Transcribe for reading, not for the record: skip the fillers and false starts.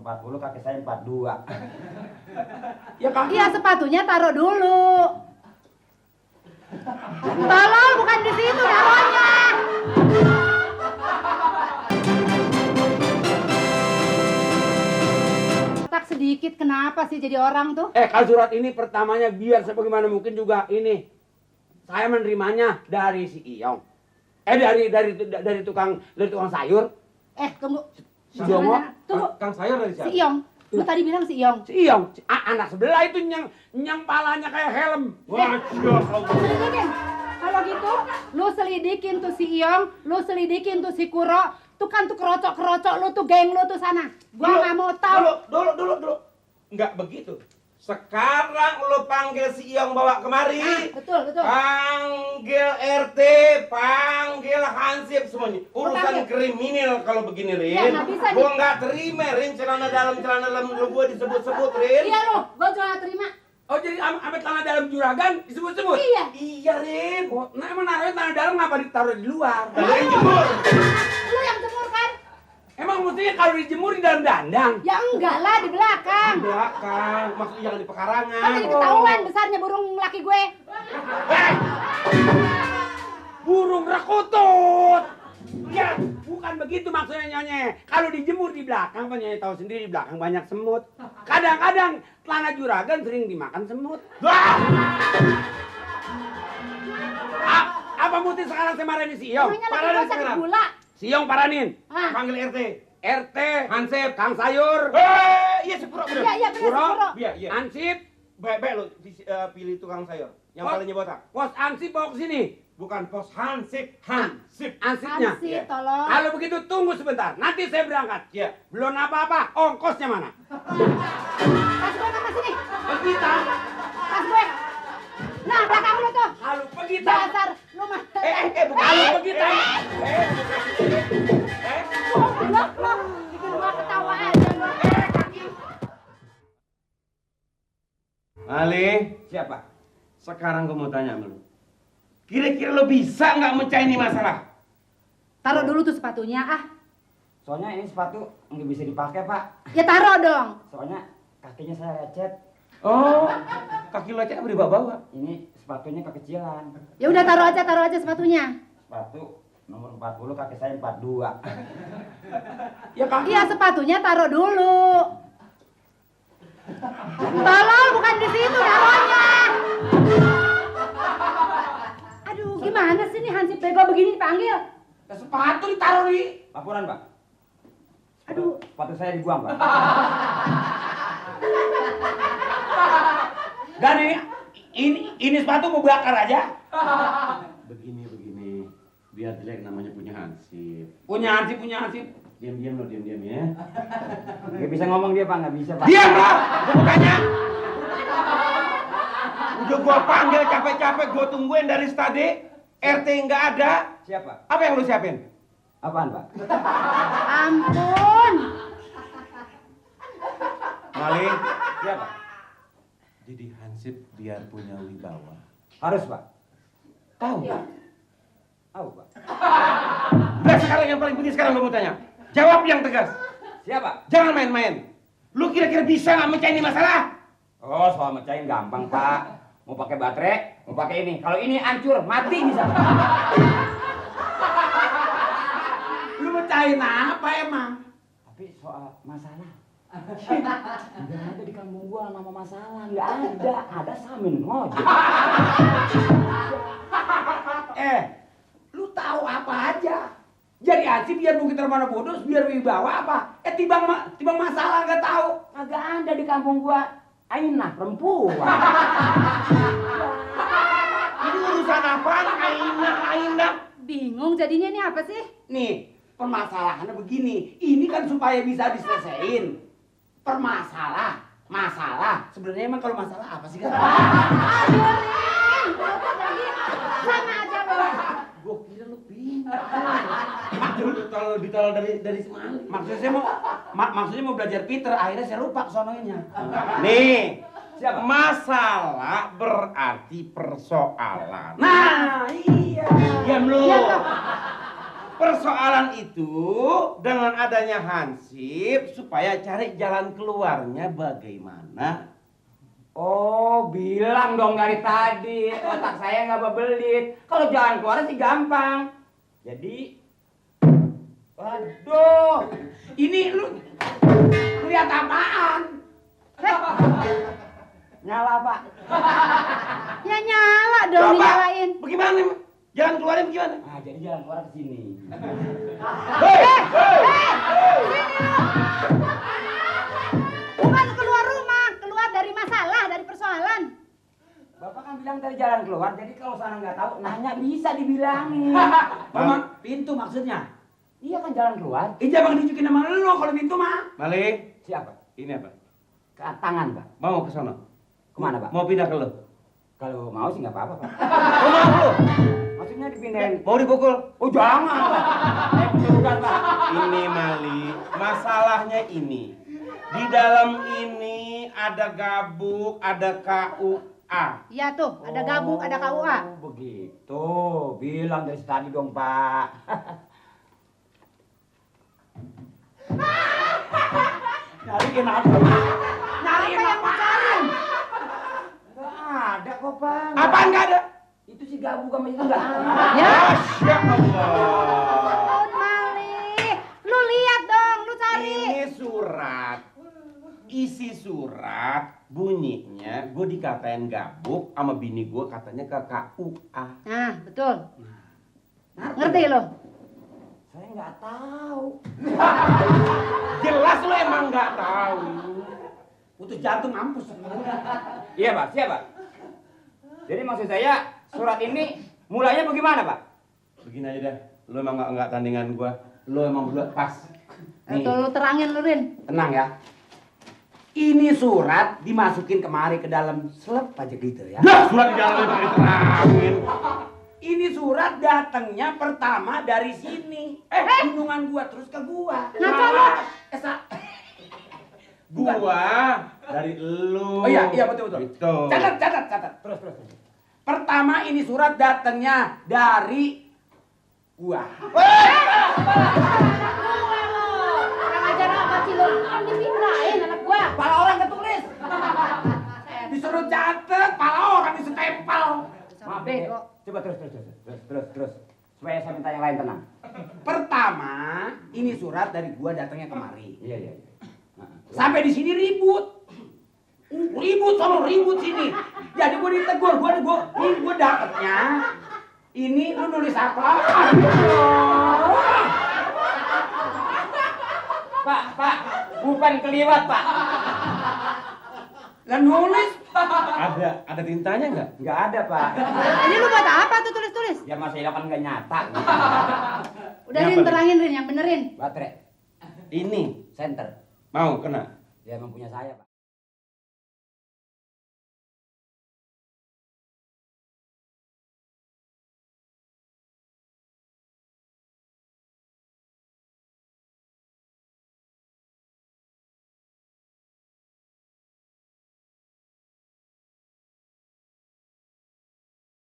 40, kaki saya 42. Ya kaki. Iya, sepatunya taruh dulu. Tolong, bukan di situ taruhnya. Tak sedikit, kenapa sih jadi orang tuh? Kalau surat ini pertamanya biar sebagaimana mungkin juga ini saya menerimanya dari si Iyong. Dari tukang sayur. Tunggu. Si Dongo. Tunggu. Kang sayur dari siapa? Si Iyong. Lu tadi bilang si Iyong. Si Iyong, anak sebelah itu yang palanya kayak helm. Selidikin. Kalau gitu, lu selidikin tuh si Iyong, lu selidikin tuh si Kuro. Tuh kan tuh kerocok-kerocok lu tuh, geng lu tuh sana. Gua nggak mau tahu. Dulu. Enggak begitu. Sekarang lo panggil si Iyong bawa kemari. Betul. Panggil RT, panggil Hansip semuanya. Urusan kriminal kalau begini, Rin. Ya, nggak bisa, Gua nggak terima, Rin. Celana dalam lu gua disebut-sebut, Rin. Iya lu, gua juga nggak terima. Oh jadi amit tanah dalam juragan disebut-sebut? Iya. Iya, Rin. Oh, nah emang naruhnya tanah dalam ngapa ditaruh di luar? Ada yang jemur. Lu yang jemur kan? Emang mestinya kalau dijemur di dalam dandang? Ya enggak lah, di belakang. Di belakang, maksudnya jangan di pekarangan. Kan jadi ketahuan besarnya burung laki gue. Burung rekutut. Ya, bukan begitu maksudnya Nyonya. Kalau dijemur di belakang, kan Nyonya tahu sendiri di belakang banyak semut. Kadang-kadang celana juragan sering dimakan semut. Apa mesti sekarang saya marahin si Iyong? Emangnya laki Paranin gue sakit sekarang. gula. Si Iyong paranin. Ah. Panggil RT. RT, Hansip. Kang Sayur, Iya si Puro bener. Iya benar si Kuro, Kuro. Iya. Ansip, Baik lo pilih tukang sayur. Yang Oh. palingnya botak. Pos Ansip bawa ke sini. Bukan pos Hansip. Ansipnya. Hansip, Iya. tolong. Kalau begitu tunggu sebentar. Nanti saya berangkat. Iya. Belum apa-apa. Ongkosnya mana? Tas gue mana sini? Kita. Tas gue. Nah, belakang lu tuh. Kalau begitu. Dasar lu mah. Bukan. Kalau begitu. Goblok lu. Bikin gua ketawa aja lu. Ali, Siapa? sekarang gue mau tanya sama lu. Kira-kira lo bisa nggak mecahin ini masalah? Taruh dulu tuh sepatunya, ah. Soalnya ini sepatu nggak bisa dipakai, Pak. Ya taruh dong. Soalnya kakinya saya lecet. Oh, kaki lo cek berbawa-bawa. Ini sepatunya kekecilan. Ya udah taruh aja sepatunya. Sepatu nomor 40, kaki saya 42. Ya kaki. Iya, sepatunya taruh dulu. Tolong, bukan di situ taruhnya. Aduh, gimana sih nih Hansip bego begini dipanggil? Ya, sepatu ditaruh di. Laporan, Pak. Aduh. Sepatu saya dibuang, Pak. Dan ini sepatu mau bakar aja. Begini. Biar jelek namanya punya Hansip. Punya Hansip. Diam-diam ya. Nggak bisa ngomong dia, Pak. Nggak bisa, Pak. Diam lo, bukannya. Udah gua panggil capek-capek gua tungguin dari tadi. RT nggak ada. Siapa? Apa yang lu siapin? Apaan, Pak? Ampun. Mali. Siapa? Jadi Hansip biar punya wibawa. Harus, Pak. Tahu? Tahu, Pak. Udah sekarang yang paling penting sekarang gua mau tanya. Jawab yang tegas. Siapa? Jangan main-main. Lu kira-kira bisa nggak mecahin ini masalah? Oh, soal mecahin gampang, Pak. Mau pakai baterai, mau pakai ini. Kalau ini hancur, mati bisa. Lu mecahin apa emang? Tapi soal masalah. Nggak ada di kampung gua nama masalah. Nggak ada. Ada Samin ngojek. Lu tahu apa aja? Jadi Hansip biar mungkin termana bodoh, biar wibawa apa? Tibang masalah nggak tahu. Kagak ada di kampung gua. Ainah perempuan. Ini urusan apaan? Ainah. Bingung jadinya ini apa sih? Nih, permasalahannya begini. Ini kan supaya bisa diselesaikan. Masalah. Sebenarnya emang kalau masalah apa sih kan? Aduh, Rin. Sama aja lo. Gua kira lu bingung. Kalau ditaruh dari semali. Maksudnya mau belajar Peter, akhirnya saya lupa sononya. Nih, Siapa? masalah berarti persoalan. Nah, iya. Diam lu. Diam lu. Persoalan itu dengan adanya Hansip supaya cari jalan keluarnya bagaimana? Oh, bilang dong dari tadi, otak saya nggak bebelit. Kalau jalan keluar sih gampang. Jadi, waduh, Ini lu lihat apaan? nyala Pak. Ya nyala dong Coba, dinyalain. bagaimana? Jalan keluarnya bagaimana? Nah, jadi jalan keluar ke sini. Bukan keluar rumah, keluar dari masalah, dari persoalan. Bapak kan bilang dari jalan keluar, jadi kalau sana nggak tahu, nanya bisa dibilangin. Mama, pintu maksudnya. Iya kan jalan keluar. Jangan dijukin sama lu kalau pintu mah. Mali, Siapa? ini apa? Ke tangan Pak. Mau ke sana? Kemana Pak? Mau pindah ke lu? Kalau mau sih nggak apa-apa Pak. Mau lu? Maksudnya dipindahin. Mau dipukul? Oh jangan Pak. Saya bukan Pak. Ini Mali, masalahnya ini. Di dalam ini ada gabuk, ada KUA. Iya tuh, ada gabung, ada KUA. Oh, begitu. Bilang dari tadi dong Pak. Nyariin apa? Nyariin Apa yang apa? dicari? Nggak ada kok Pak. Apaan nggak ada? Itu si gabung sama itu nggak ada. Ya. Masya Allah. Ampun, Mali. Lu lihat dong, lu cari. Ini surat. Isi surat bunyinya gue dikatain gabuk sama bini gue katanya ke KUA. Nah, betul. Ngerti lo? Saya nggak tahu. Jelas lo emang nggak tahu. Putus jantung mampus. Iya Pak, siap Pak. Jadi maksud saya surat ini mulainya bagaimana Pak? Begini aja dah, lo emang nggak tandingan gue. Lo emang berdua pas. Nih, Itu lu terangin lu, Rin. Tenang ya. Ini surat dimasukin kemari ke dalam selep aja gitu ya. dah surat di dalam itu diterangin. Ini surat datangnya pertama dari sini. Gunungan gua terus ke gua. Ngaco lu. Gua dari lu. Oh iya, iya betul betul. Gitu. Catat. Terus. Pertama ini surat datangnya dari gua. Kurang ajar apa sih lu? Kan dipindahin anak gua. Kepala orang ketulis. Disuruh catet, kepala orang disetempel. Maaf bego. Coba terus. Supaya saya minta yang lain tenang. Pertama, ini surat dari gua datangnya kemari. Iya. Sampai di sini ribut. Ribut sini. Jadi gua ditegur, gua dapetnya. Ini lu nulis apa? Pak, bukan keliwat Pak. Lah nulis. Ada tintanya nggak? Nggak ada Pak. Ini lu buat apa tuh tulis-tulis? Ya Mas Elo kan nggak nyata. Udah Ini Rin, apa, terangin Rin, yang benerin. Baterai, Ini center. mau kena. Dia emang punya saya Pak.